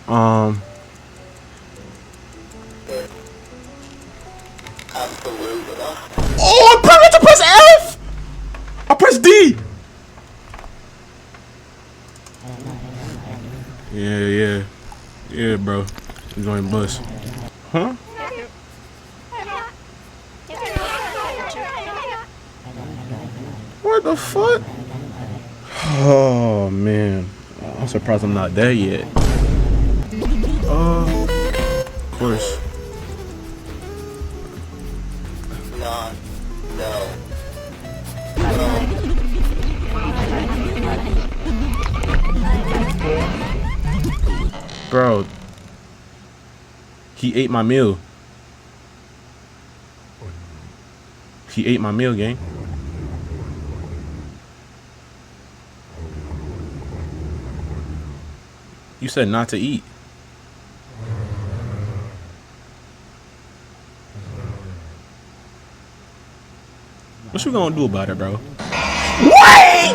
Um. Oh, I meant to press F. I pressed D. Yeah, bro. He's going to bust. Huh? What the fuck? Oh man, I'm surprised I'm not there yet. Of course. Bro, he ate my meal. He ate my meal, gang. You said not to eat. What you gonna do about it, bro? Wait!